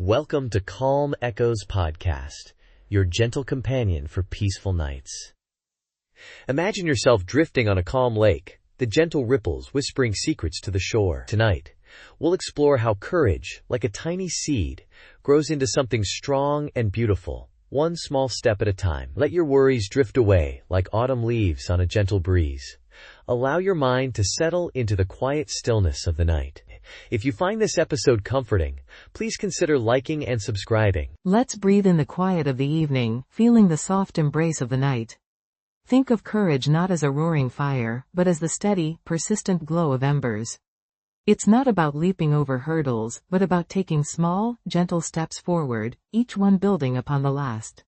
Welcome to Calm Echoes Podcast, your gentle companion for peaceful nights. Imagine yourself drifting on a calm lake, the gentle ripples whispering secrets to the shore. Tonight, we'll explore how courage, like a tiny seed, grows into something strong and beautiful, one small step at a time. Let your worries drift away like autumn leaves on a gentle breeze. Allow your mind to settle into the quiet stillness of the night. If you find this episode comforting, please consider liking and subscribing. Let's breathe in the quiet of the evening, feeling the soft embrace of the night. Think of courage not as a roaring fire, but as the steady, persistent glow of embers. It's not about leaping over hurdles, but about taking small, gentle steps forward, each one building upon the last.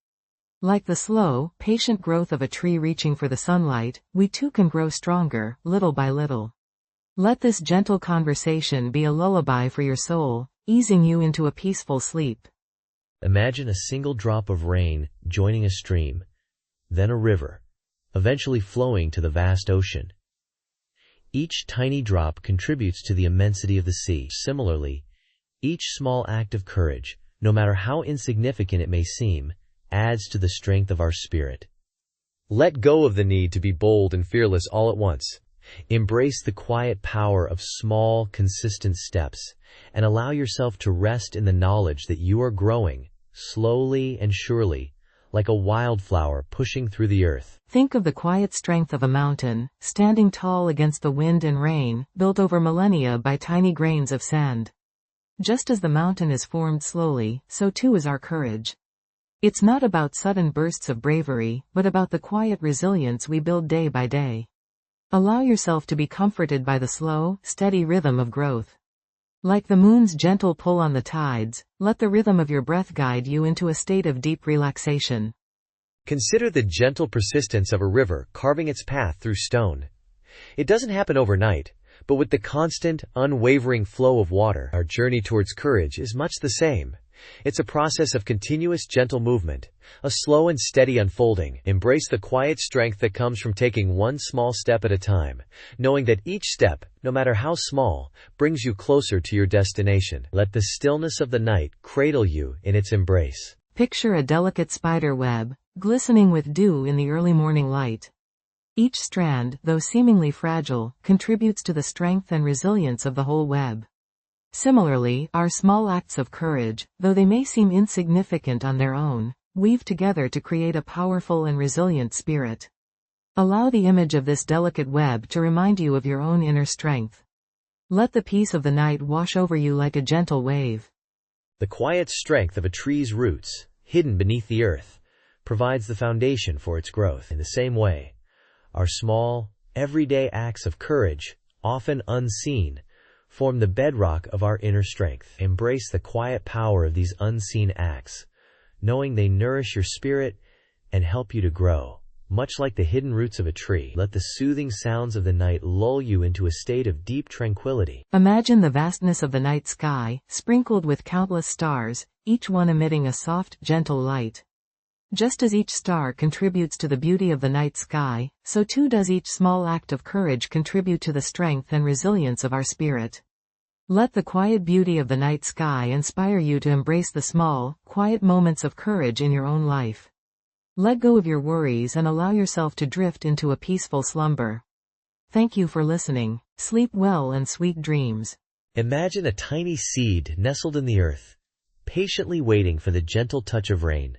Like the slow, patient growth of a tree reaching for the sunlight, we too can grow stronger, little by little. Let this gentle conversation be a lullaby for your soul, easing you into a peaceful sleep. Imagine a single drop of rain joining a stream, then a river, eventually flowing to the vast ocean. Each tiny drop contributes to the immensity of the sea. Similarly, each small act of courage, no matter how insignificant it may seem, adds to the strength of our spirit. Let go of the need to be bold and fearless all at once. Embrace the quiet power of small, consistent steps, and allow yourself to rest in the knowledge that you are growing, slowly and surely, like a wildflower pushing through the earth. Think of the quiet strength of a mountain, standing tall against the wind and rain, built over millennia by tiny grains of sand. Just as the mountain is formed slowly, so too is our courage. It's not about sudden bursts of bravery, but about the quiet resilience we build day by day. Allow yourself to be comforted by the slow, steady rhythm of growth. Like the moon's gentle pull on the tides, let the rhythm of your breath guide you into a state of deep relaxation. Consider the gentle persistence of a river carving its path through stone. It doesn't happen overnight, but with the constant, unwavering flow of water, our journey towards courage is much the same. It's a process of continuous gentle movement, a slow and steady unfolding. Embrace the quiet strength that comes from taking one small step at a time, knowing that each step, no matter how small, brings you closer to your destination. Let the stillness of the night cradle you in its embrace. Picture a delicate spider web, glistening with dew in the early morning light. Each strand, though seemingly fragile, contributes to the strength and resilience of the whole web. Similarly, our small acts of courage, though they may seem insignificant on their own, weave together to create a powerful and resilient spirit. Allow the image of this delicate web to remind you of your own inner strength. Let the peace of the night wash over you like a gentle wave. The quiet strength of a tree's roots, hidden beneath the earth, provides the foundation for its growth. In the same way, our small, everyday acts of courage, often unseen, form the bedrock of our inner strength. Embrace the quiet power of these unseen acts, knowing they nourish your spirit and help you to grow. Much like the hidden roots of a tree, let the soothing sounds of the night lull you into a state of deep tranquility. Imagine the vastness of the night sky, sprinkled with countless stars, each one emitting a soft, gentle light. Just as each star contributes to the beauty of the night sky, so too does each small act of courage contribute to the strength and resilience of our spirit. Let the quiet beauty of the night sky inspire you to embrace the small, quiet moments of courage in your own life. Let go of your worries and allow yourself to drift into a peaceful slumber. Thank you for listening. Sleep well and sweet dreams. Imagine a tiny seed nestled in the earth, patiently waiting for the gentle touch of rain.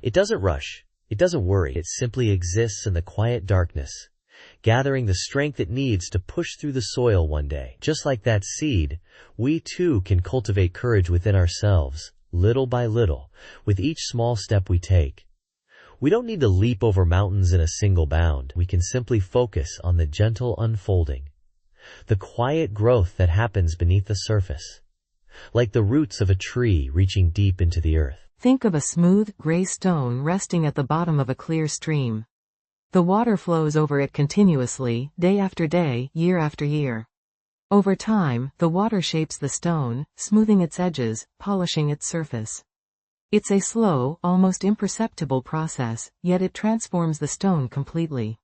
It doesn't rush, it doesn't worry, it simply exists in the quiet darkness, gathering the strength it needs to push through the soil one day. Just like that seed, we too can cultivate courage within ourselves, little by little, with each small step we take. We don't need to leap over mountains in a single bound. We can simply focus on the gentle unfolding, the quiet growth that happens beneath the surface, like the roots of a tree reaching deep into the earth. Think of a smooth, gray stone resting at the bottom of a clear stream. The water flows over it continuously, day after day, year after year. Over time, the water shapes the stone, smoothing its edges, polishing its surface. It's a slow, almost imperceptible process, yet it transforms the stone completely.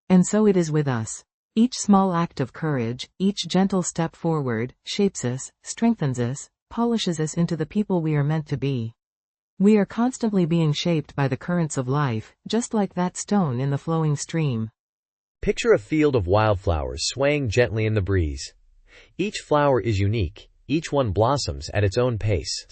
And so it is with us. Each small act of courage, each gentle step forward, shapes us, strengthens us, polishes us into the people we are meant to be. We are constantly being shaped by the currents of life, just like that stone in the flowing stream. Picture a field of wildflowers swaying gently in the breeze. Each flower is unique, each one blossoms at its own pace.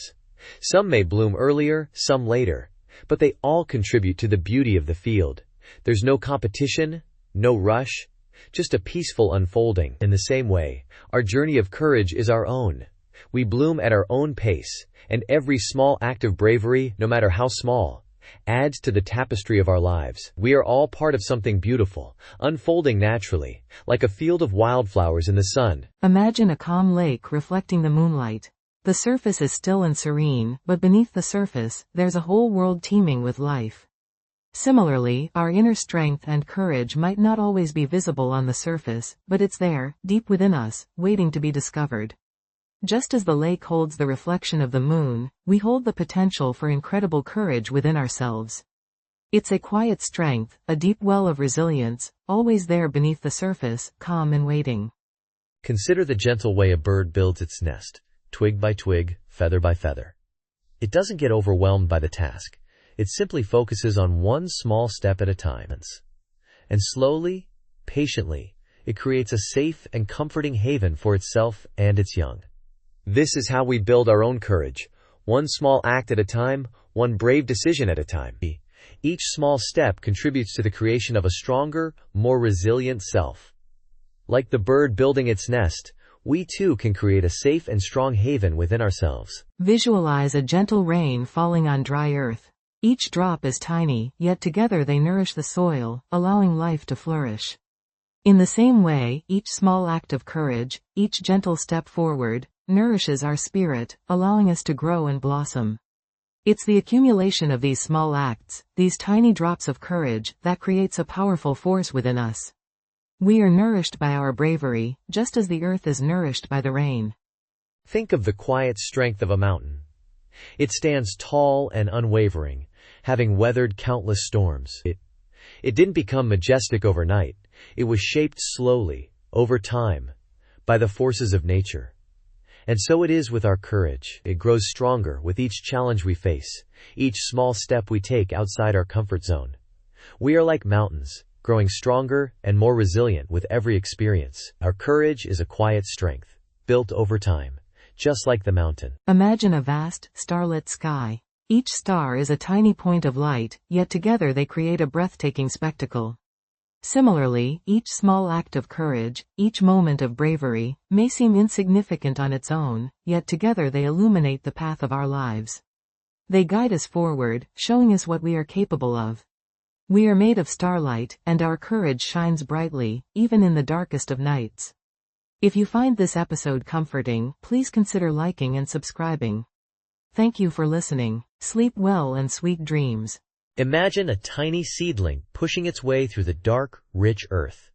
Some may bloom earlier, some later, but they all contribute to the beauty of the field. There's no competition, no rush, just a peaceful unfolding. In the same way, our journey of courage is our own. We bloom at our own pace, and every small act of bravery, no matter how small, adds to the tapestry of our lives. We are all part of something beautiful, unfolding naturally, like a field of wildflowers in the sun. Imagine a calm lake reflecting the moonlight. The surface is still and serene, but beneath the surface, there's a whole world teeming with life. Similarly, our inner strength and courage might not always be visible on the surface, but it's there, deep within us, waiting to be discovered. Just as the lake holds the reflection of the moon, we hold the potential for incredible courage within ourselves. It's a quiet strength, a deep well of resilience, always there beneath the surface, calm and waiting. Consider the gentle way a bird builds its nest, twig by twig, feather by feather. It doesn't get overwhelmed by the task. It simply focuses on one small step at a time. And slowly, patiently, it creates a safe and comforting haven for itself and its young. This is how we build our own courage, one small act at a time, one brave decision at a time. Each small step contributes to the creation of a stronger, more resilient self. Like the bird building its nest, we too can create a safe and strong haven within ourselves. Visualize a gentle rain falling on dry earth. Each drop is tiny, yet together they nourish the soil, allowing life to flourish. In the same way, each small act of courage, each gentle step forward, nourishes our spirit, allowing us to grow and blossom. It's the accumulation of these small acts, these tiny drops of courage, that creates a powerful force within us. We are nourished by our bravery, just as the earth is nourished by the rain. Think of the quiet strength of a mountain. It stands tall and unwavering, having weathered countless storms. It didn't become majestic overnight. It was shaped slowly, over time, by the forces of nature. And so it is with our courage. It grows stronger with each challenge we face, each small step we take outside our comfort zone. We are like mountains, growing stronger and more resilient with every experience. Our courage is a quiet strength, built over time, just like the mountain. Imagine a vast, starlit sky. Each star is a tiny point of light, yet together they create a breathtaking spectacle. Similarly, each small act of courage, each moment of bravery, may seem insignificant on its own, yet together they illuminate the path of our lives. They guide us forward, showing us what we are capable of. We are made of starlight, and our courage shines brightly, even in the darkest of nights. If you find this episode comforting, please consider liking and subscribing. Thank you for listening. Sleep well and sweet dreams. Imagine a tiny seedling pushing its way through the dark, rich earth.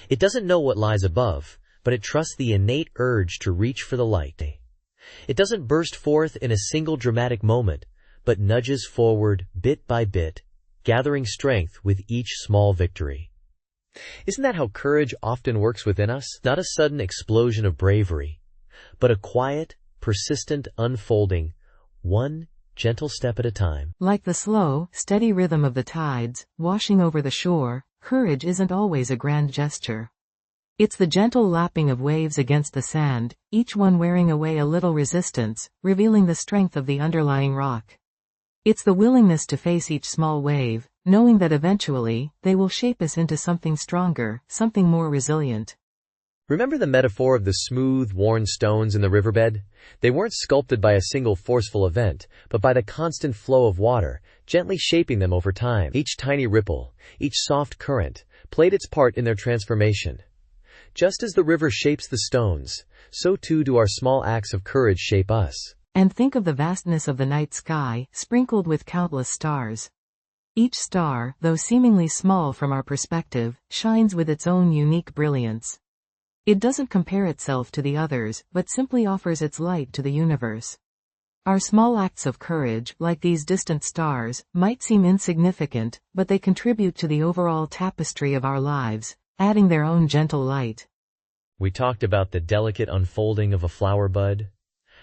It doesn't know what lies above, but it trusts the innate urge to reach for the light. It doesn't burst forth in a single dramatic moment, but nudges forward bit by bit, gathering strength with each small victory. Isn't that how courage often works within us? Not a sudden explosion of bravery, but a quiet, persistent unfolding, one gentle step at a time. Like the slow, steady rhythm of the tides, washing over the shore, courage isn't always a grand gesture. It's the gentle lapping of waves against the sand, each one wearing away a little resistance, revealing the strength of the underlying rock. It's the willingness to face each small wave, knowing that eventually, they will shape us into something stronger, something more resilient. Remember the metaphor of the smooth, worn stones in the riverbed? They weren't sculpted by a single forceful event, but by the constant flow of water, gently shaping them over time. Each tiny ripple, each soft current, played its part in their transformation. Just as the river shapes the stones, so too do our small acts of courage shape us. And think of the vastness of the night sky, sprinkled with countless stars. Each star, though seemingly small from our perspective, shines with its own unique brilliance. It doesn't compare itself to the others, but simply offers its light to the universe. Our small acts of courage, like these distant stars, might seem insignificant, but they contribute to the overall tapestry of our lives, adding their own gentle light. We talked about the delicate unfolding of a flower bud,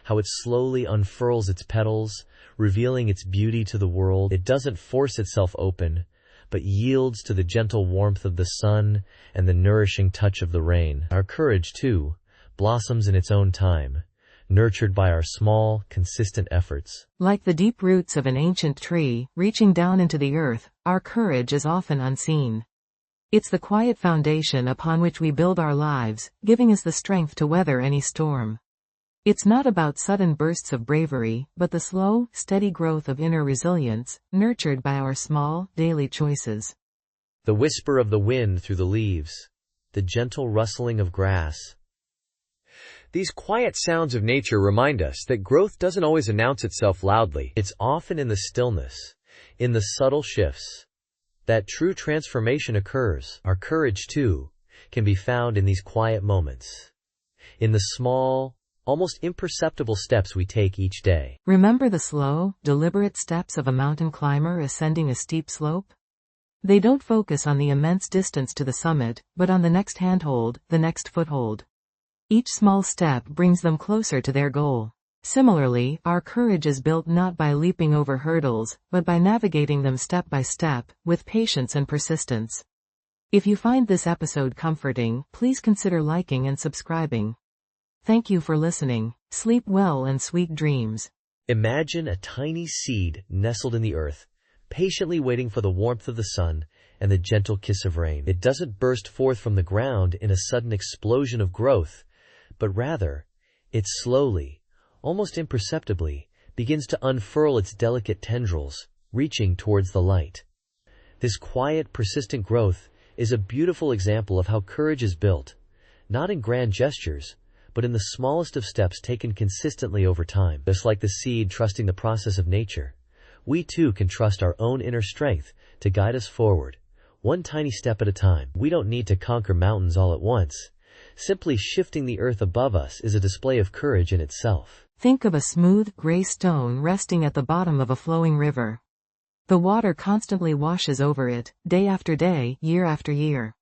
how it slowly unfurls its petals, revealing its beauty to the world. It doesn't force itself open, but yields to the gentle warmth of the sun and the nourishing touch of the rain. Our courage, too, blossoms in its own time, nurtured by our small, consistent efforts. Like the deep roots of an ancient tree, reaching down into the earth, our courage is often unseen. It's the quiet foundation upon which we build our lives, giving us the strength to weather any storm. It's not about sudden bursts of bravery, but the slow, steady growth of inner resilience, nurtured by our small, daily choices. The whisper of the wind through the leaves, the gentle rustling of grass. These quiet sounds of nature remind us that growth doesn't always announce itself loudly. It's often in the stillness, in the subtle shifts, that true transformation occurs. Our courage, too, can be found in these quiet moments, in the small, almost imperceptible steps we take each day. Remember the slow, deliberate steps of a mountain climber ascending a steep slope? They don't focus on the immense distance to the summit, but on the next handhold, the next foothold. Each small step brings them closer to their goal. Similarly, our courage is built not by leaping over hurdles, but by navigating them step by step, with patience and persistence. If you find this episode comforting, please consider liking and subscribing. Thank you for listening. Sleep well and sweet dreams. Imagine a tiny seed nestled in the earth, patiently waiting for the warmth of the sun and the gentle kiss of rain. It doesn't burst forth from the ground in a sudden explosion of growth, but rather, it slowly, almost imperceptibly, begins to unfurl its delicate tendrils, reaching towards the light. This quiet, persistent growth is a beautiful example of how courage is built, not in grand gestures, but in the smallest of steps taken consistently over time. Just like the seed trusting the process of nature, we too can trust our own inner strength to guide us forward, one tiny step at a time. We don't need to conquer mountains all at once. Simply shifting the earth above us is a display of courage in itself. Think of a smooth, gray stone resting at the bottom of a flowing river. The water constantly washes over it, day after day, year after year.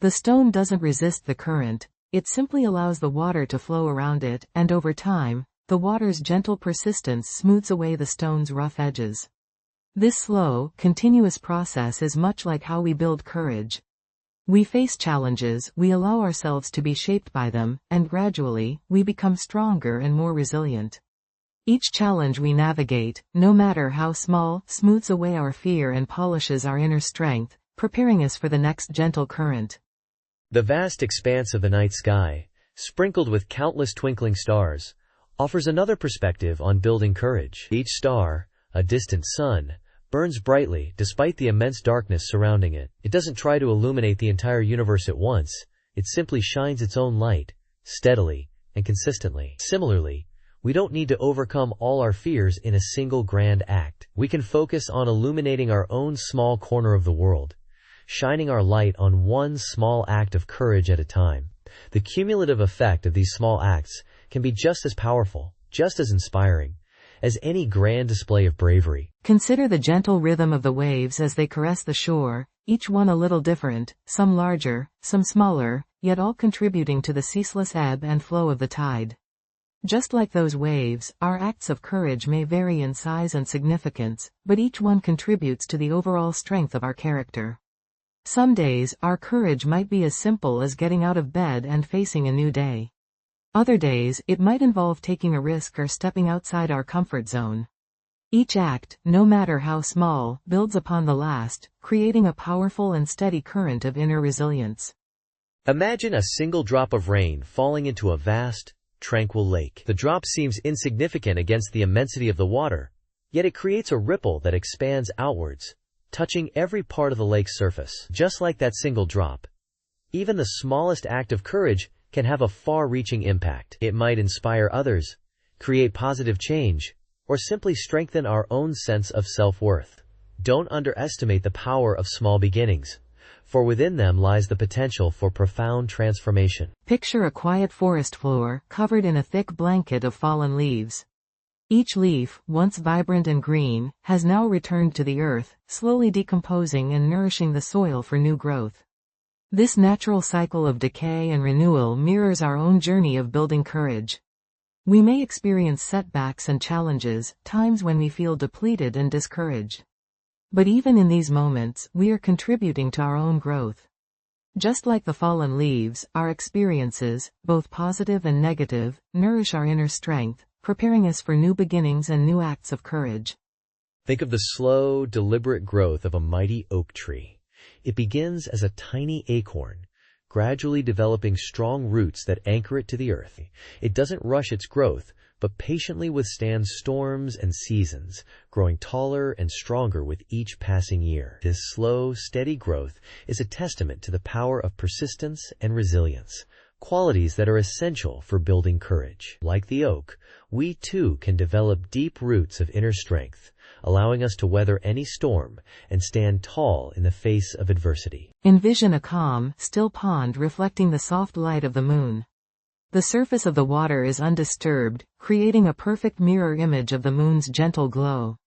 The stone doesn't resist the current. It simply allows the water to flow around it, and over time, the water's gentle persistence smooths away the stone's rough edges. This slow, continuous process is much like how we build courage. We face challenges, we allow ourselves to be shaped by them, and gradually, we become stronger and more resilient. Each challenge we navigate, no matter how small, smooths away our fear and polishes our inner strength, preparing us for the next gentle current. The vast expanse of the night sky, sprinkled with countless twinkling stars, offers another perspective on building courage. Each star, a distant sun, burns brightly despite the immense darkness surrounding it. It doesn't try to illuminate the entire universe at once. It simply shines its own light, steadily and consistently. Similarly, we don't need to overcome all our fears in a single grand act. We can focus on illuminating our own small corner of the world, shining our light on one small act of courage at a time. The cumulative effect of these small acts can be just as powerful, just as inspiring, as any grand display of bravery. Consider the gentle rhythm of the waves as they caress the shore, each one a little different, some larger, some smaller, yet all contributing to the ceaseless ebb and flow of the tide. Just like those waves, our acts of courage may vary in size and significance, but each one contributes to the overall strength of our character. Some days, our courage might be as simple as getting out of bed and facing a new day. Other days, it might involve taking a risk or stepping outside our comfort zone. Each act, no matter how small, builds upon the last, creating a powerful and steady current of inner resilience. Imagine a single drop of rain falling into a vast, tranquil lake. The drop seems insignificant against the immensity of the water, yet it creates a ripple that expands outwards, touching every part of the lake's surface. Just like that single drop, even the smallest act of courage can have a far-reaching impact. It might inspire others, create positive change, or simply strengthen our own sense of self-worth. Don't underestimate the power of small beginnings, for within them lies the potential for profound transformation. Picture a quiet forest floor, covered in a thick blanket of fallen leaves. Each leaf, once vibrant and green, has now returned to the earth, slowly decomposing and nourishing the soil for new growth. This natural cycle of decay and renewal mirrors our own journey of building courage. We may experience setbacks and challenges, times when we feel depleted and discouraged. But even in these moments, we are contributing to our own growth. Just like the fallen leaves, our experiences, both positive and negative, nourish our inner strength, preparing us for new beginnings and new acts of courage. Think of the slow, deliberate growth of a mighty oak tree. It begins as a tiny acorn, gradually developing strong roots that anchor it to the earth. It doesn't rush its growth, but patiently withstands storms and seasons, growing taller and stronger with each passing year. This slow, steady growth is a testament to the power of persistence and resilience, qualities that are essential for building courage. Like the oak, we too can develop deep roots of inner strength, allowing us to weather any storm and stand tall in the face of adversity. Envision a calm, still pond reflecting the soft light of the moon. The surface of the water is undisturbed, creating a perfect mirror image of the moon's gentle glow.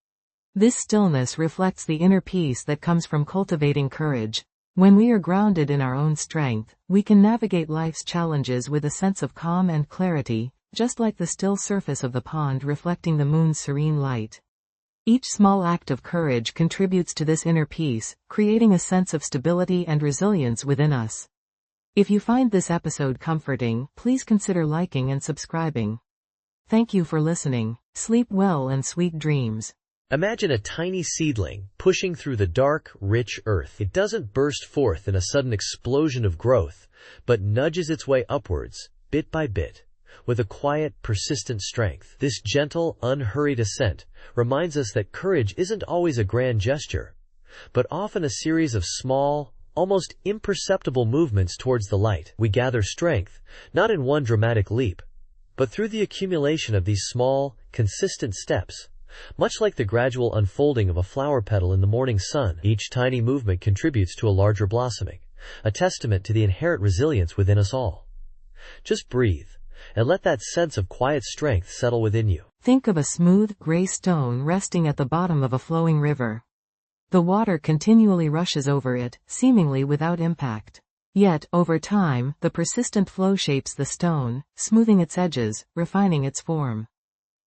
This stillness reflects the inner peace that comes from cultivating courage. When we are grounded in our own strength, we can navigate life's challenges with a sense of calm and clarity, just like the still surface of the pond reflecting the moon's serene light. Each small act of courage contributes to this inner peace, creating a sense of stability and resilience within us. If you find this episode comforting, please consider liking and subscribing. Thank you for listening. Sleep well and sweet dreams. Imagine a tiny seedling pushing through the dark, rich earth. It doesn't burst forth in a sudden explosion of growth, but nudges its way upwards, bit by bit, with a quiet, persistent strength. This gentle, unhurried ascent reminds us that courage isn't always a grand gesture, but often a series of small, almost imperceptible movements towards the light. We gather strength, not in one dramatic leap, but through the accumulation of these small, consistent steps. Much like the gradual unfolding of a flower petal in the morning sun, each tiny movement contributes to a larger blossoming, a testament to the inherent resilience within us all. Just breathe, and let that sense of quiet strength settle within you. Think of a smooth, gray stone resting at the bottom of a flowing river. The water continually rushes over it, seemingly without impact. Yet, over time, the persistent flow shapes the stone, smoothing its edges, refining its form.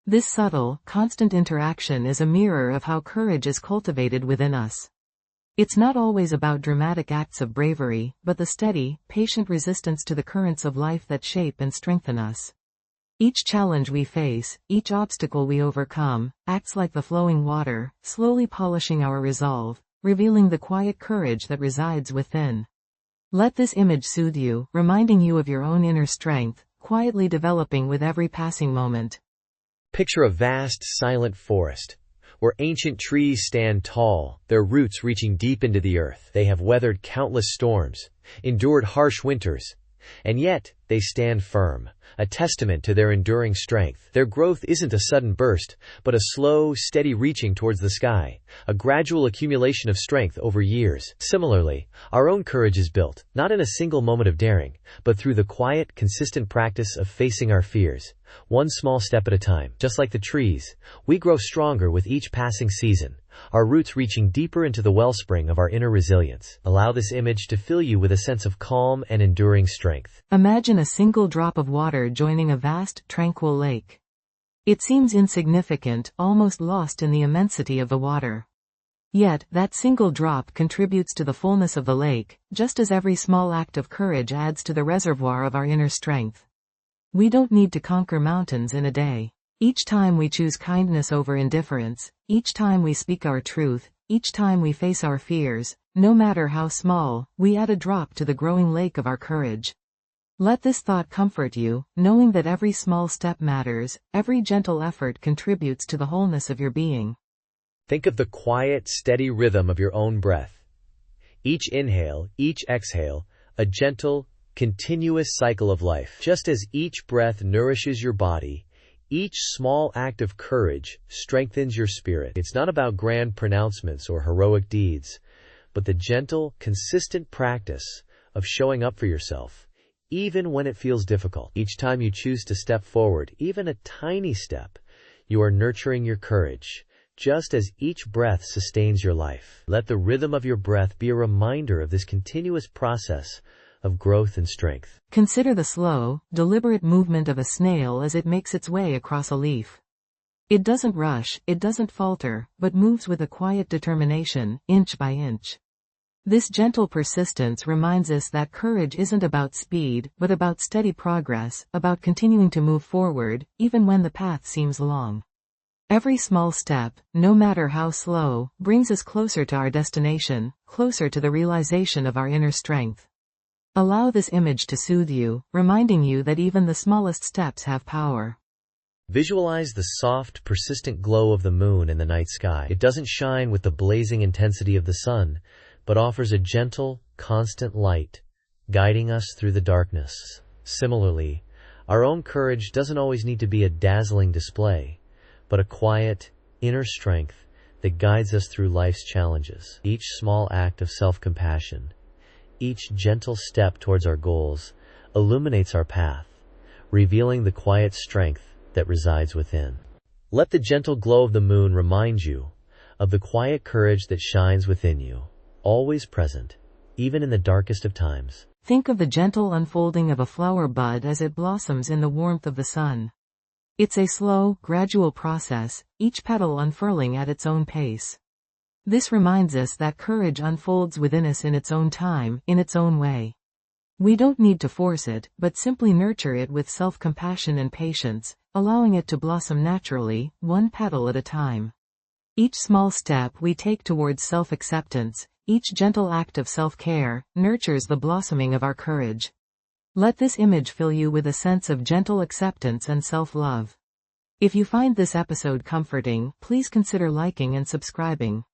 This subtle, constant interaction is a mirror of how courage is cultivated within us. It's not always about dramatic acts of bravery, but the steady, patient resistance to the currents of life that shape and strengthen us. Each challenge we face, each obstacle we overcome, acts like the flowing water, slowly polishing our resolve, revealing the quiet courage that resides within. Let this image soothe you, reminding you of your own inner strength, quietly developing with every passing moment. Picture a vast, silent forest, where ancient trees stand tall, their roots reaching deep into the earth. They have weathered countless storms, endured harsh winters, and yet they stand firm, a testament to their enduring strength. Their growth isn't a sudden burst, but a slow, steady reaching towards the sky, a gradual accumulation of strength over years. Similarly, our own courage is built, not in a single moment of daring, but through the quiet, consistent practice of facing our fears, one small step at a time. Just like the trees, we grow stronger with each passing season, our roots reaching deeper into the wellspring of our inner resilience. Allow this image to fill you with a sense of calm and enduring strength. Imagine a single drop of water joining a vast, tranquil lake. It seems insignificant, almost lost in the immensity of the water. Yet, that single drop contributes to the fullness of the lake, just as every small act of courage adds to the reservoir of our inner strength. We don't need to conquer mountains in a day. Each time we choose kindness over indifference, each time we speak our truth, each time we face our fears, no matter how small, we add a drop to the growing lake of our courage. Let this thought comfort you, knowing that every small step matters, every gentle effort contributes to the wholeness of your being. Think of the quiet, steady rhythm of your own breath. Each inhale, each exhale, a gentle, continuous cycle of life. Just as each breath nourishes your body, each small act of courage strengthens your spirit. It's not about grand pronouncements or heroic deeds, but the gentle, consistent practice of showing up for yourself, even when it feels difficult. Each time you choose to step forward, even a tiny step, you are nurturing your courage, just as each breath sustains your life. Let the rhythm of your breath be a reminder of this continuous process of growth and strength. Consider the slow, deliberate movement of a snail as it makes its way across a leaf. It doesn't rush, it doesn't falter, but moves with a quiet determination, inch by inch. This gentle persistence reminds us that courage isn't about speed, but about steady progress, about continuing to move forward, even when the path seems long. Every small step, no matter how slow, brings us closer to our destination, closer to the realization of our inner strength. Allow this image to soothe you, reminding you that even the smallest steps have power. Visualize the soft, persistent glow of the moon in the night sky. It doesn't shine with the blazing intensity of the sun, but offers a gentle, constant light, guiding us through the darkness. Similarly, our own courage doesn't always need to be a dazzling display, but a quiet, inner strength that guides us through life's challenges. Each small act of self-compassion, each gentle step towards our goals, illuminates our path, revealing the quiet strength that resides within. Let the gentle glow of the moon remind you of the quiet courage that shines within you, always present, even in the darkest of times. Think of the gentle unfolding of a flower bud as it blossoms in the warmth of the sun. It's a slow, gradual process, each petal unfurling at its own pace. This reminds us that courage unfolds within us in its own time, in its own way. We don't need to force it, but simply nurture it with self-compassion and patience, allowing it to blossom naturally, one petal at a time. Each small step we take towards self-acceptance, each gentle act of self-care, nurtures the blossoming of our courage. Let this image fill you with a sense of gentle acceptance and self-love. If you find this episode comforting, please consider liking and subscribing.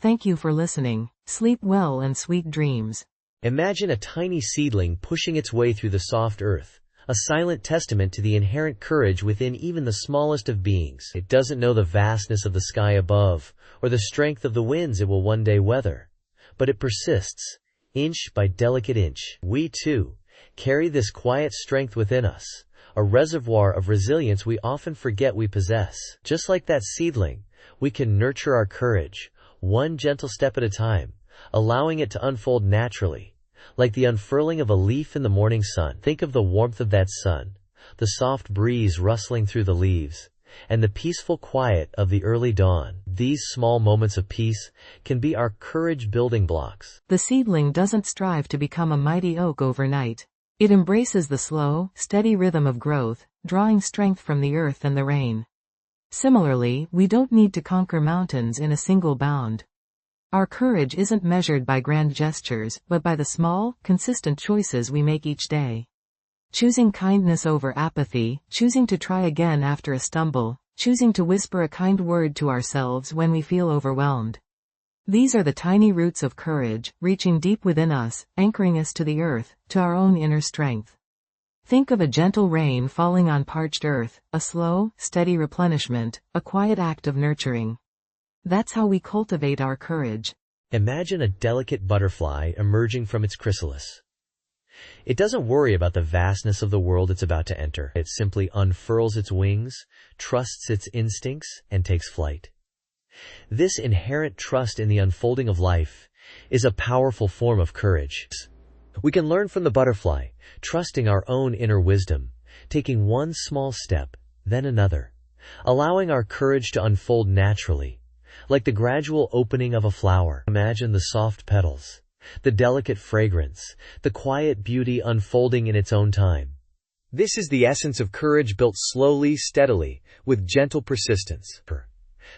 Thank you for listening. Sleep well and sweet dreams. Imagine a tiny seedling pushing its way through the soft earth, a silent testament to the inherent courage within even the smallest of beings. It doesn't know the vastness of the sky above, or the strength of the winds it will one day weather, but it persists, inch by delicate inch. We, too, carry this quiet strength within us, a reservoir of resilience we often forget we possess. Just like that seedling, we can nurture our courage, one gentle step at a time, allowing it to unfold naturally, like the unfurling of a leaf in the morning sun. Think of the warmth of that sun, the soft breeze rustling through the leaves, and the peaceful quiet of the early dawn. These small moments of peace can be our courage building blocks. The seedling doesn't strive to become a mighty oak overnight. It embraces the slow, steady rhythm of growth, drawing strength from the earth and the rain. Similarly, we don't need to conquer mountains in a single bound. Our courage isn't measured by grand gestures, but by the small, consistent choices we make each day. Choosing kindness over apathy, choosing to try again after a stumble, choosing to whisper a kind word to ourselves when we feel overwhelmed. These are the tiny roots of courage, reaching deep within us, anchoring us to the earth, to our own inner strength. Think of a gentle rain falling on parched earth, a slow, steady replenishment, a quiet act of nurturing. That's how we cultivate our courage. Imagine a delicate butterfly emerging from its chrysalis. It doesn't worry about the vastness of the world it's about to enter. It simply unfurls its wings, trusts its instincts, and takes flight. This inherent trust in the unfolding of life is a powerful form of courage. We can learn from the butterfly, trusting our own inner wisdom, taking one small step, then another, allowing our courage to unfold naturally, like the gradual opening of a flower. Imagine the soft petals, the delicate fragrance, the quiet beauty unfolding in its own time. This is the essence of courage built slowly, steadily, with gentle persistence.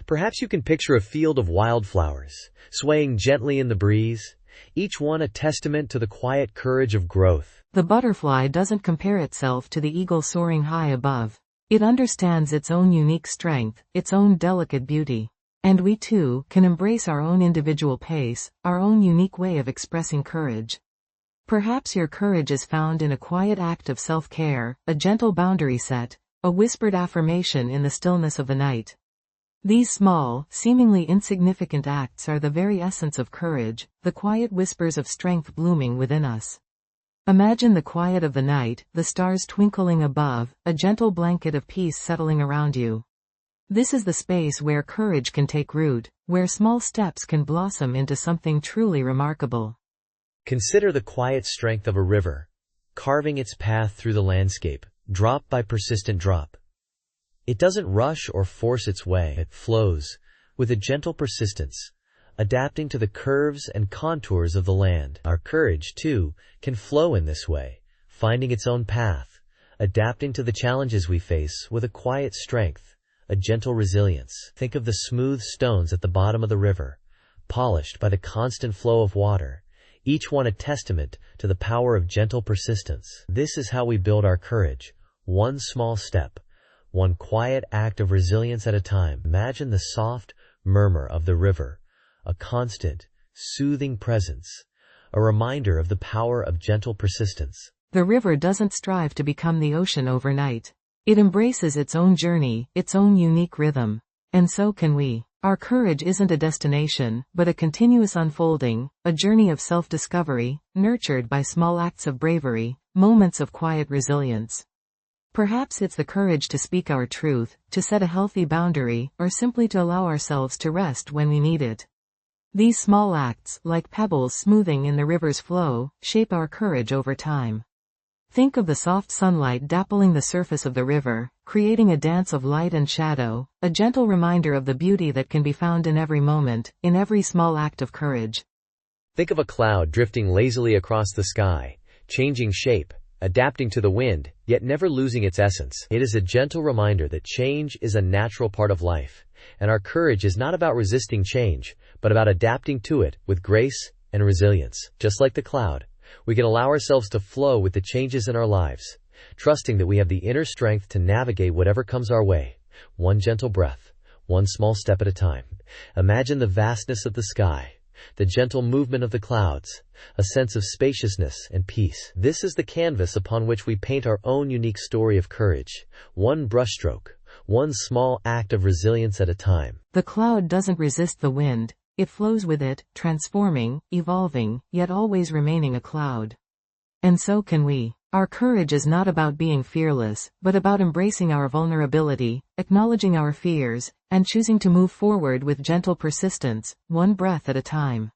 Perhaps you can picture a field of wildflowers, swaying gently in the breeze, each one a testament to the quiet courage of growth. The butterfly doesn't compare itself to the eagle soaring high above. It understands its own unique strength, its own delicate beauty. And we too can embrace our own individual pace, our own unique way of expressing courage. Perhaps your courage is found in a quiet act of self-care, a gentle boundary set, a whispered affirmation in the stillness of the night. These small, seemingly insignificant acts are the very essence of courage, the quiet whispers of strength blooming within us. Imagine the quiet of the night, the stars twinkling above, a gentle blanket of peace settling around you. This is the space where courage can take root, where small steps can blossom into something truly remarkable. Consider the quiet strength of a river, carving its path through the landscape, drop by persistent drop. It doesn't rush or force its way. It flows with a gentle persistence, adapting to the curves and contours of the land. Our courage, too, can flow in this way, finding its own path, adapting to the challenges we face with a quiet strength, a gentle resilience. Think of the smooth stones at the bottom of the river, polished by the constant flow of water, each one a testament to the power of gentle persistence. This is how we build our courage, one small step, one quiet act of resilience at a time. Imagine the soft murmur of the river, a constant, soothing presence, a reminder of the power of gentle persistence. The river doesn't strive to become the ocean overnight. It embraces its own journey, its own unique rhythm. And so can we. Our courage isn't a destination, but a continuous unfolding, a journey of self-discovery, nurtured by small acts of bravery, moments of quiet resilience. Perhaps it's the courage to speak our truth, to set a healthy boundary, or simply to allow ourselves to rest when we need it. These small acts, like pebbles smoothing in the river's flow, shape our courage over time. Think of the soft sunlight dappling the surface of the river, creating a dance of light and shadow, a gentle reminder of the beauty that can be found in every moment, in every small act of courage. Think of a cloud drifting lazily across the sky, changing shape, adapting to the wind, yet never losing its essence. It is a gentle reminder that change is a natural part of life, and our courage is not about resisting change, but about adapting to it with grace and resilience. Just like the cloud, we can allow ourselves to flow with the changes in our lives, trusting that we have the inner strength to navigate whatever comes our way, one gentle breath, one small step at a time. Imagine the vastness of the sky, the gentle movement of the clouds, a sense of spaciousness and peace. This is the canvas upon which we paint our own unique story of courage, one brushstroke, one small act of resilience at a time. The cloud doesn't resist the wind. It flows with it, transforming, evolving, yet always remaining a cloud. And so can we. Our courage is not about being fearless, but about embracing our vulnerability, acknowledging our fears, and choosing to move forward with gentle persistence, one breath at a time.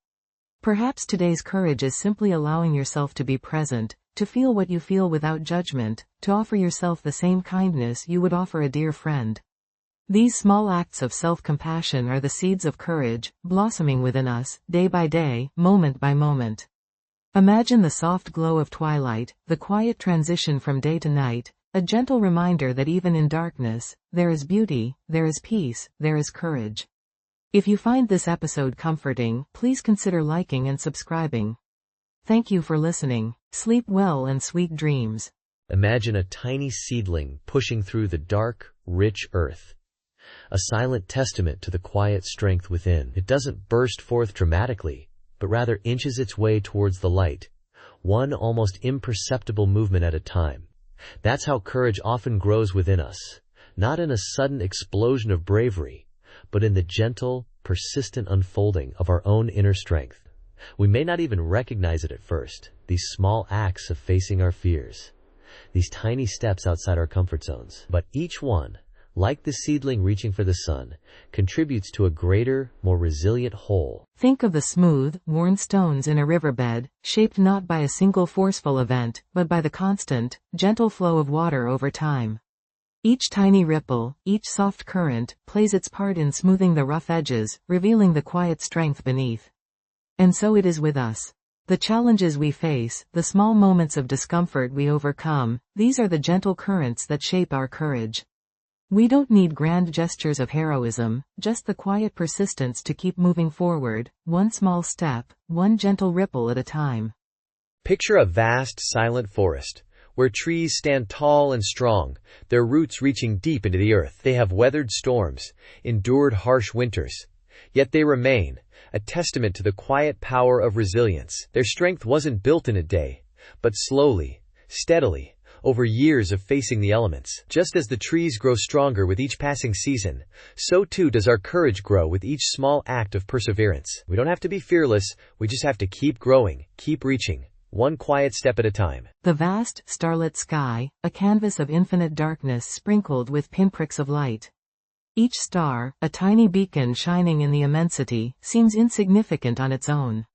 Perhaps today's courage is simply allowing yourself to be present, to feel what you feel without judgment, to offer yourself the same kindness you would offer a dear friend. These small acts of self-compassion are the seeds of courage, blossoming within us, day by day, moment by moment. Imagine the soft glow of twilight, the quiet transition from day to night, a gentle reminder that even in darkness, there is beauty, there is peace, there is courage. If you find this episode comforting, please consider liking and subscribing. Thank you for listening. Sleep well and sweet dreams. Imagine a tiny seedling pushing through the dark, rich earth, a silent testament to the quiet strength within. It doesn't burst forth dramatically, but rather inches its way towards the light, one almost imperceptible movement at a time. That's how courage often grows within us, not in a sudden explosion of bravery, but in the gentle, persistent unfolding of our own inner strength. We may not even recognize it at first, these small acts of facing our fears, these tiny steps outside our comfort zones. But each one, like the seedling reaching for the sun, contributes to a greater, more resilient whole. Think of the smooth, worn stones in a riverbed, shaped not by a single forceful event, but by the constant, gentle flow of water over time. Each tiny ripple, each soft current, plays its part in smoothing the rough edges, revealing the quiet strength beneath. And so it is with us. The challenges we face, the small moments of discomfort we overcome, these are the gentle currents that shape our courage. We don't need grand gestures of heroism, just the quiet persistence to keep moving forward, one small step, one gentle ripple at a time. Picture a vast, silent forest, where trees stand tall and strong, their roots reaching deep into the earth. They have weathered storms, endured harsh winters, yet they remain, a testament to the quiet power of resilience. Their strength wasn't built in a day, but slowly, steadily, over years of facing the elements. Just as the trees grow stronger with each passing season, so too does our courage grow with each small act of perseverance. We don't have to be fearless, we just have to keep growing, keep reaching, one quiet step at a time. The vast, starlit sky, a canvas of infinite darkness sprinkled with pinpricks of light. Each star, a tiny beacon shining in the immensity, seems insignificant on its own.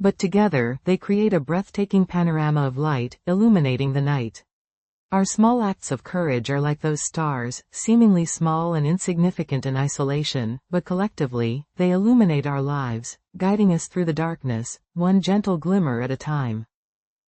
But together, they create a breathtaking panorama of light, illuminating the night. Our small acts of courage are like those stars, seemingly small and insignificant in isolation, but collectively, they illuminate our lives, guiding us through the darkness, one gentle glimmer at a time.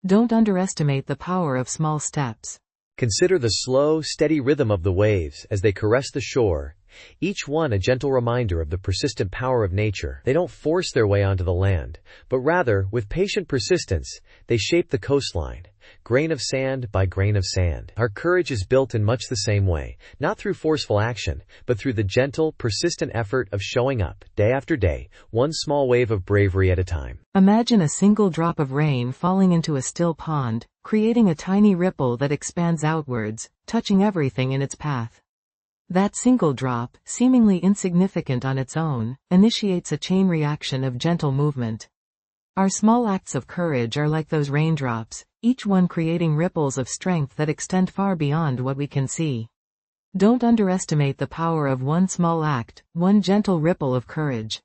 Don't underestimate the power of small steps. Consider the slow, steady rhythm of the waves as they caress the shore, each one a gentle reminder of the persistent power of nature. They don't force their way onto the land, but rather, with patient persistence, they shape the coastline, grain of sand by grain of sand. Our courage is built in much the same way, not through forceful action, but through the gentle, persistent effort of showing up, day after day, one small wave of bravery at a time. Imagine a single drop of rain falling into a still pond, creating a tiny ripple that expands outwards, touching everything in its path. That single drop, seemingly insignificant on its own, initiates a chain reaction of gentle movement. Our small acts of courage are like those raindrops, each one creating ripples of strength that extend far beyond what we can see. Don't underestimate the power of one small act, one gentle ripple of courage.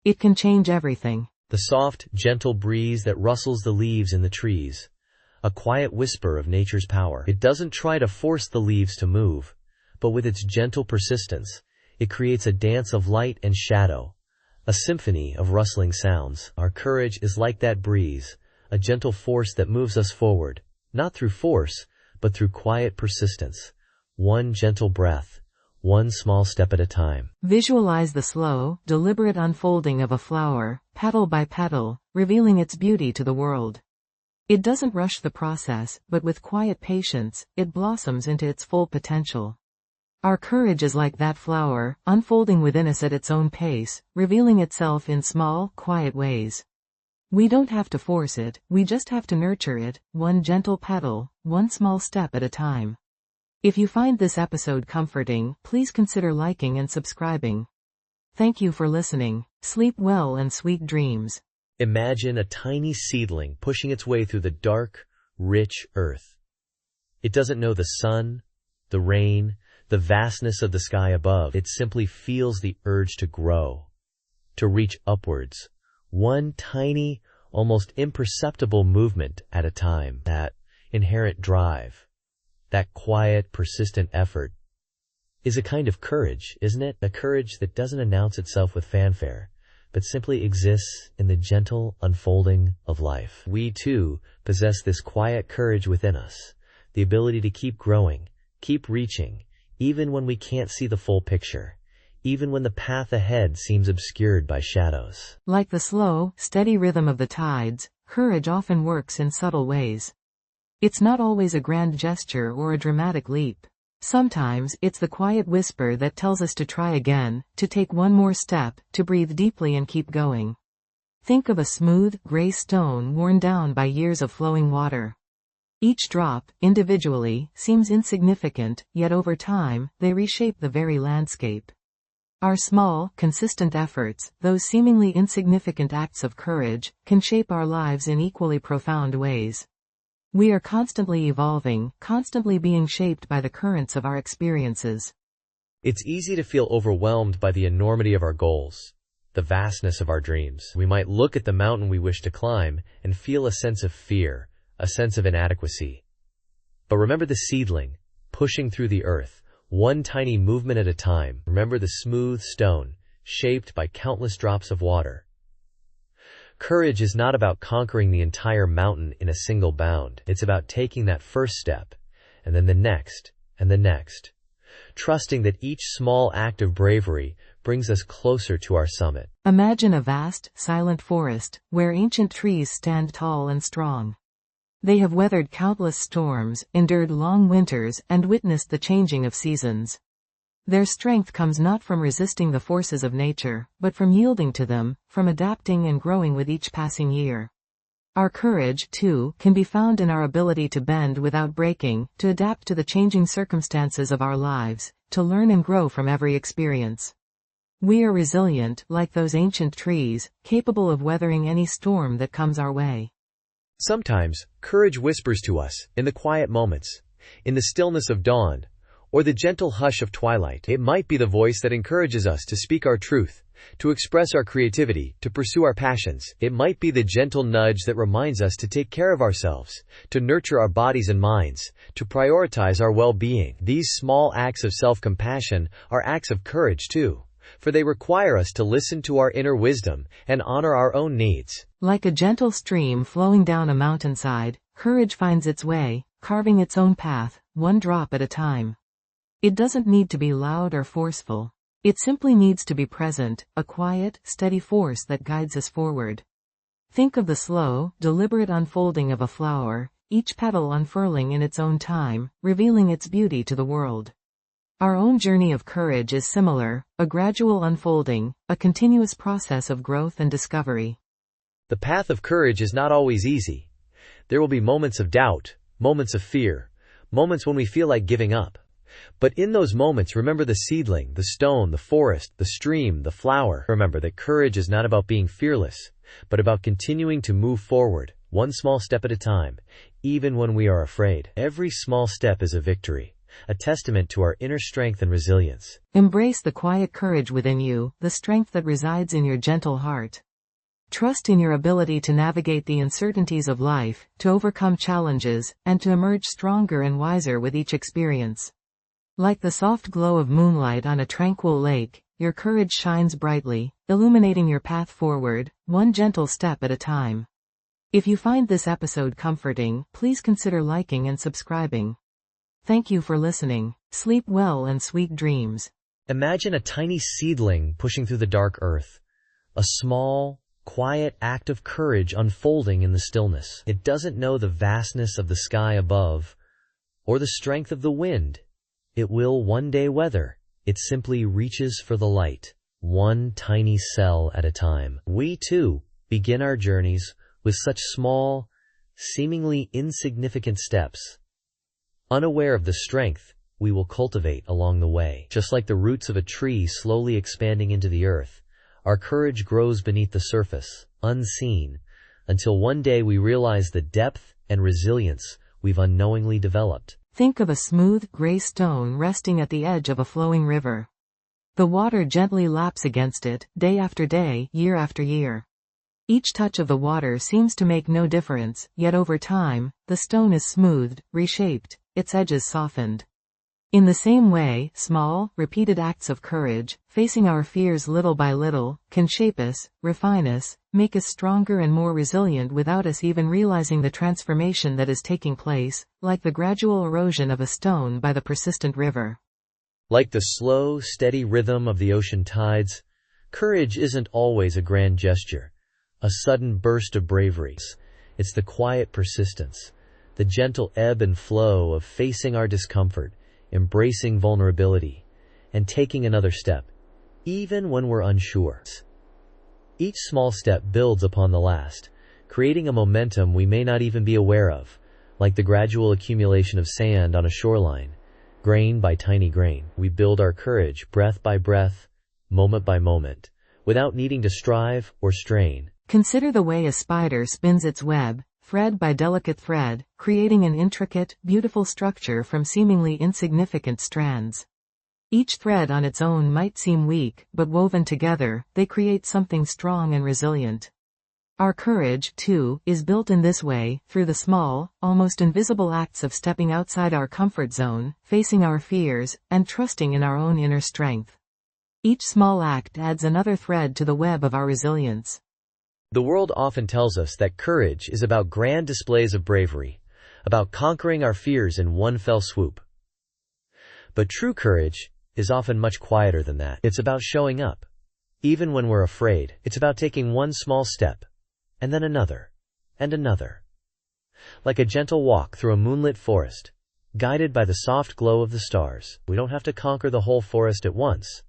It can change everything. The soft, gentle breeze that rustles the leaves in the trees. A quiet whisper of nature's power. It doesn't try to force the leaves to move, but with its gentle persistence, it creates a dance of light and shadow, a symphony of rustling sounds. Our courage is like that breeze, a gentle force that moves us forward, not through force, but through quiet persistence. One gentle breath, one small step at a time. Visualize the slow, deliberate unfolding of a flower, petal by petal, revealing its beauty to the world. It doesn't rush the process, but with quiet patience, it blossoms into its full potential. Our courage is like that flower, unfolding within us at its own pace, revealing itself in small, quiet ways. We don't have to force it, we just have to nurture it, one gentle petal, one small step at a time. If you find this episode comforting, please consider liking and subscribing. Thank you for listening. Sleep well and sweet dreams. Imagine a tiny seedling pushing its way through the dark, rich earth. It doesn't know the sun, the rain, the vastness of the sky above. It simply feels the urge to grow, to reach upwards, one tiny, almost imperceptible movement at a time. That inherent drive, that quiet, persistent effort, is a kind of courage, isn't it? A courage that doesn't announce itself with fanfare, but simply exists in the gentle unfolding of life. We, too, possess this quiet courage within us, the ability to keep growing, keep reaching, even when we can't see the full picture, even when the path ahead seems obscured by shadows. Like the slow, steady rhythm of the tides, courage often works in subtle ways. It's not always a grand gesture or a dramatic leap. Sometimes, it's the quiet whisper that tells us to try again, to take one more step, to breathe deeply and keep going. Think of a smooth, gray stone worn down by years of flowing water. Each drop, individually, seems insignificant, yet over time, they reshape the very landscape. Our small, consistent efforts, those seemingly insignificant acts of courage, can shape our lives in equally profound ways. We are constantly evolving, constantly being shaped by the currents of our experiences. It's easy to feel overwhelmed by the enormity of our goals, the vastness of our dreams. We might look at the mountain we wish to climb and feel a sense of fear, a sense of inadequacy. But remember the seedling, pushing through the earth, one tiny movement at a time. Remember the smooth stone, shaped by countless drops of water. Courage is not about conquering the entire mountain in a single bound. It's about taking that first step, and then the next, and the next, trusting that each small act of bravery brings us closer to our summit. Imagine a vast, silent forest, where ancient trees stand tall and strong. They have weathered countless storms, endured long winters, and witnessed the changing of seasons. Their strength comes not from resisting the forces of nature, but from yielding to them, from adapting and growing with each passing year. Our courage, too, can be found in our ability to bend without breaking, to adapt to the changing circumstances of our lives, to learn and grow from every experience. We are resilient, like those ancient trees, capable of weathering any storm that comes our way. Sometimes, courage whispers to us, in the quiet moments, in the stillness of dawn, or the gentle hush of twilight. It might be the voice that encourages us to speak our truth, to express our creativity, to pursue our passions. It might be the gentle nudge that reminds us to take care of ourselves, to nurture our bodies and minds, to prioritize our well-being. These small acts of self-compassion are acts of courage too, for they require us to listen to our inner wisdom and honor our own needs. Like a gentle stream flowing down a mountainside, courage finds its way, carving its own path, one drop at a time. It doesn't need to be loud or forceful. It simply needs to be present, a quiet, steady force that guides us forward. Think of the slow, deliberate unfolding of a flower, each petal unfurling in its own time, revealing its beauty to the world. Our own journey of courage is similar, a gradual unfolding, a continuous process of growth and discovery. The path of courage is not always easy. There will be moments of doubt, moments of fear, moments when we feel like giving up. But in those moments, remember the seedling, the stone, the forest, the stream, the flower. Remember that courage is not about being fearless, but about continuing to move forward, one small step at a time, even when we are afraid. Every small step is a victory, a testament to our inner strength and resilience. Embrace the quiet courage within you, the strength that resides in your gentle heart. Trust in your ability to navigate the uncertainties of life, to overcome challenges, and to emerge stronger and wiser with each experience. Like the soft glow of moonlight on a tranquil lake, your courage shines brightly, illuminating your path forward, one gentle step at a time. If you find this episode comforting, please consider liking and subscribing. Thank you for listening. Sleep well and sweet dreams. Imagine a tiny seedling pushing through the dark earth. A small, quiet act of courage unfolding in the stillness. It doesn't know the vastness of the sky above, or the strength of the wind it will one day weather. It simply reaches for the light, one tiny cell at a time. We too begin our journeys with such small, seemingly insignificant steps, unaware of the strength we will cultivate along the way. Just like the roots of a tree slowly expanding into the earth, our courage grows beneath the surface, unseen, until one day we realize the depth and resilience we've unknowingly developed. Think of a smooth, gray stone resting at the edge of a flowing river. The water gently laps against it, day after day, year after year. Each touch of the water seems to make no difference, yet over time, the stone is smoothed, reshaped, its edges softened. In the same way, small, repeated acts of courage, facing our fears little by little, can shape us, refine us, make us stronger and more resilient without us even realizing the transformation that is taking place, like the gradual erosion of a stone by the persistent river. Like the slow, steady rhythm of the ocean tides, courage isn't always a grand gesture, a sudden burst of bravery. It's the quiet persistence, the gentle ebb and flow of facing our discomfort, embracing vulnerability, and taking another step, even when we're unsure. Each small step builds upon the last, creating a momentum we may not even be aware of, like the gradual accumulation of sand on a shoreline. Grain by tiny grain, we build our courage breath by breath, moment by moment, without needing to strive or strain. Consider the way a spider spins its web, thread by delicate thread, creating an intricate, beautiful structure from seemingly insignificant strands. Each thread on its own might seem weak, but woven together, they create something strong and resilient. Our courage, too, is built in this way, through the small, almost invisible acts of stepping outside our comfort zone, facing our fears, and trusting in our own inner strength. Each small act adds another thread to the web of our resilience. The world often tells us that courage is about grand displays of bravery, about conquering our fears in one fell swoop. But true courage is often much quieter than that. It's about showing up, even when we're afraid. It's about taking one small step, and then another, and another. Like a gentle walk through a moonlit forest, guided by the soft glow of the stars. We don't have to conquer the whole forest at once.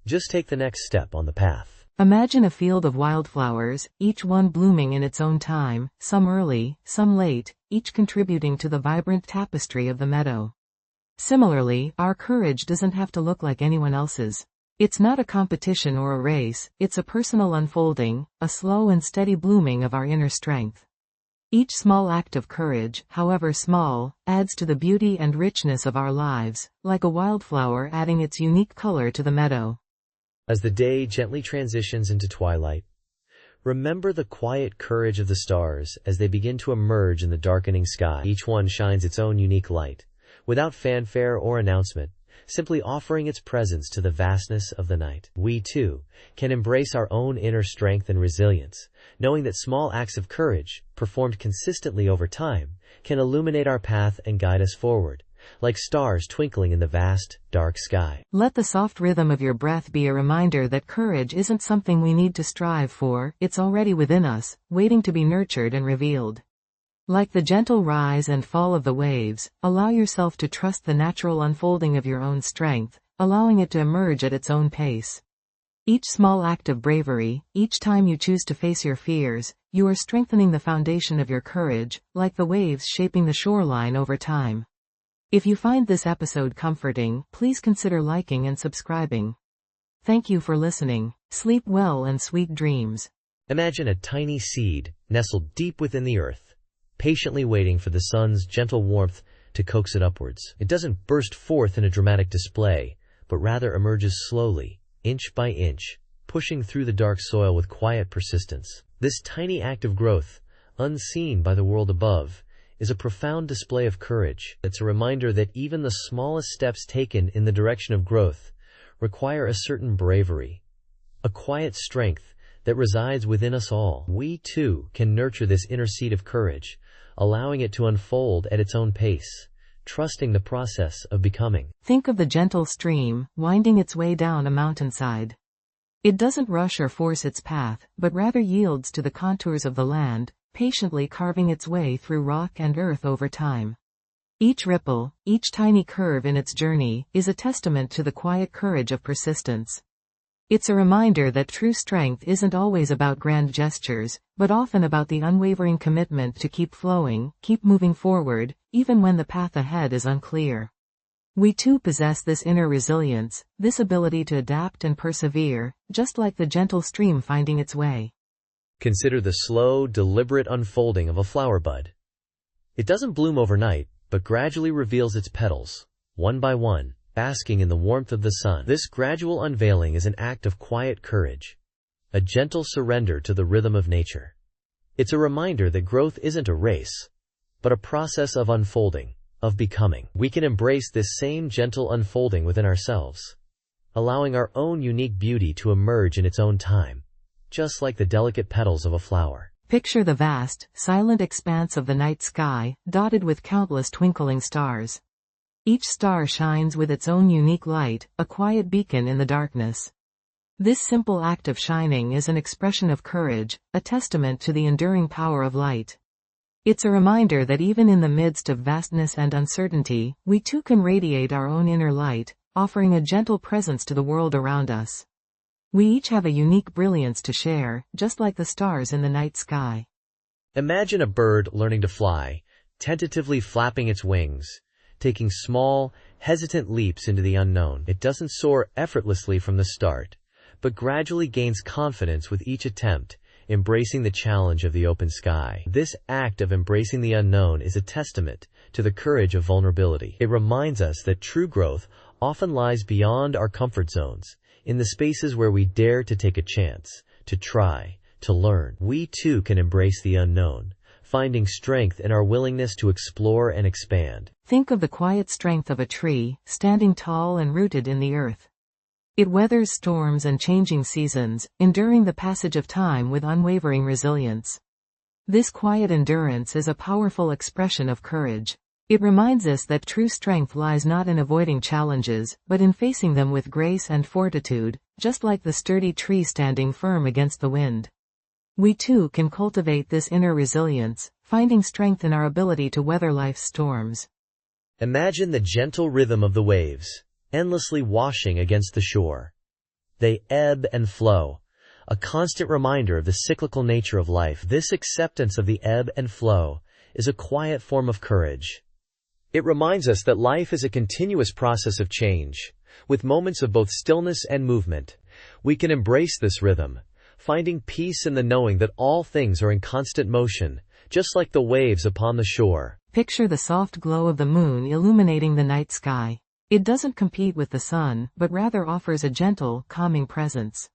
Just take the next step on the path. Imagine a field of wildflowers, each one blooming in its own time, some early, some late, each contributing to the vibrant tapestry of the meadow. Similarly, our courage doesn't have to look like anyone else's. It's not a competition or a race, it's a personal unfolding, a slow and steady blooming of our inner strength. Each small act of courage, however small, adds to the beauty and richness of our lives, like a wildflower adding its unique color to the meadow. As the day gently transitions into twilight, remember the quiet courage of the stars as they begin to emerge in the darkening sky. Each one shines its own unique light, without fanfare or announcement, simply offering its presence to the vastness of the night. We, too, can embrace our own inner strength and resilience, knowing that small acts of courage, performed consistently over time, can illuminate our path and guide us forward, like stars twinkling in the vast, dark sky. Let the soft rhythm of your breath be a reminder that courage isn't something we need to strive for, it's already within us, waiting to be nurtured and revealed. Like the gentle rise and fall of the waves, allow yourself to trust the natural unfolding of your own strength, allowing it to emerge at its own pace. Each small act of bravery, each time you choose to face your fears, you are strengthening the foundation of your courage, like the waves shaping the shoreline over time. If you find this episode comforting, please consider liking and subscribing. Thank you for listening. Sleep well and sweet dreams. Imagine a tiny seed nestled deep within the earth, patiently waiting for the sun's gentle warmth to coax it upwards. It doesn't burst forth in a dramatic display, but rather emerges slowly, inch by inch, pushing through the dark soil with quiet persistence. This tiny act of growth, unseen by the world above, is a profound display of courage. It's a reminder that even the smallest steps taken in the direction of growth require a certain bravery, a quiet strength that resides within us all. We, too, can nurture this inner seed of courage, allowing it to unfold at its own pace, trusting the process of becoming. Think of the gentle stream, winding its way down a mountainside. It doesn't rush or force its path, but rather yields to the contours of the land, patiently carving its way through rock and earth over time. Each ripple, each tiny curve in its journey, is a testament to the quiet courage of persistence. It's a reminder that true strength isn't always about grand gestures, but often about the unwavering commitment to keep flowing, keep moving forward, even when the path ahead is unclear. We too possess this inner resilience, this ability to adapt and persevere, just like the gentle stream finding its way. Consider the slow, deliberate unfolding of a flower bud. It doesn't bloom overnight, but gradually reveals its petals, one by one, basking in the warmth of the sun. This gradual unveiling is an act of quiet courage, a gentle surrender to the rhythm of nature. It's a reminder that growth isn't a race, but a process of unfolding, of becoming. We can embrace this same gentle unfolding within ourselves, allowing our own unique beauty to emerge in its own time, just like the delicate petals of a flower. Picture the vast, silent expanse of the night sky, dotted with countless twinkling stars. Each star shines with its own unique light, a quiet beacon in the darkness. This simple act of shining is an expression of courage, a testament to the enduring power of light. It's a reminder that even in the midst of vastness and uncertainty, we too can radiate our own inner light, offering a gentle presence to the world around us. We each have a unique brilliance to share, just like the stars in the night sky. Imagine a bird learning to fly, tentatively flapping its wings, taking small, hesitant leaps into the unknown. It doesn't soar effortlessly from the start, but gradually gains confidence with each attempt, embracing the challenge of the open sky. This act of embracing the unknown is a testament to the courage of vulnerability. It reminds us that true growth often lies beyond our comfort zones, in the spaces where we dare to take a chance, to try, to learn. We too can embrace the unknown, finding strength in our willingness to explore and expand. Think of the quiet strength of a tree, standing tall and rooted in the earth. It weathers storms and changing seasons, enduring the passage of time with unwavering resilience. This quiet endurance is a powerful expression of courage. It reminds us that true strength lies not in avoiding challenges, but in facing them with grace and fortitude, just like the sturdy tree standing firm against the wind. We too can cultivate this inner resilience, finding strength in our ability to weather life's storms. Imagine the gentle rhythm of the waves, endlessly washing against the shore. They ebb and flow, a constant reminder of the cyclical nature of life. This acceptance of the ebb and flow is a quiet form of courage. It reminds us that life is a continuous process of change, with moments of both stillness and movement. We can embrace this rhythm, finding peace in the knowing that all things are in constant motion, just like the waves upon the shore. Picture the soft glow of the moon illuminating the night sky. It doesn't compete with the sun, but rather offers a gentle, calming presence.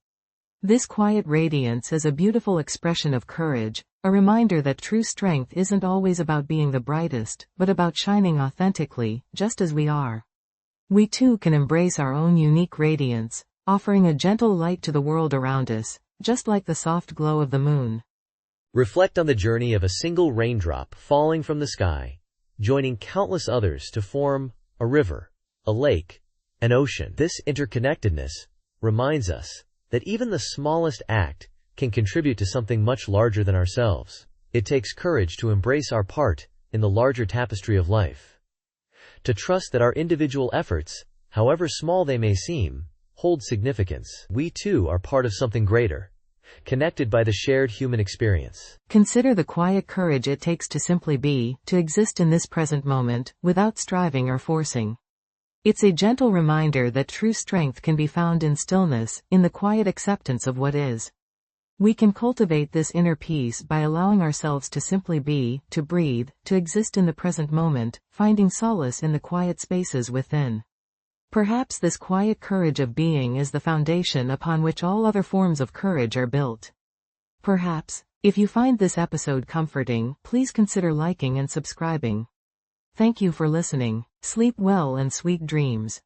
This quiet radiance is a beautiful expression of courage, a reminder that true strength isn't always about being the brightest, but about shining authentically, just as we are. We too can embrace our own unique radiance, offering a gentle light to the world around us, just like the soft glow of the moon. Reflect on the journey of a single raindrop falling from the sky, joining countless others to form a river, a lake, an ocean. This interconnectedness reminds us that even the smallest act can contribute to something much larger than ourselves. It takes courage to embrace our part in the larger tapestry of life. To trust that our individual efforts, however small they may seem, hold significance. We too are part of something greater, connected by the shared human experience. Consider the quiet courage it takes to simply be, to exist in this present moment, without striving or forcing. It's a gentle reminder that true strength can be found in stillness, in the quiet acceptance of what is. We can cultivate this inner peace by allowing ourselves to simply be, to breathe, to exist in the present moment, finding solace in the quiet spaces within. Perhaps this quiet courage of being is the foundation upon which all other forms of courage are built. Perhaps, if you find this episode comforting, please consider liking and subscribing. Thank you for listening. Sleep well and sweet dreams.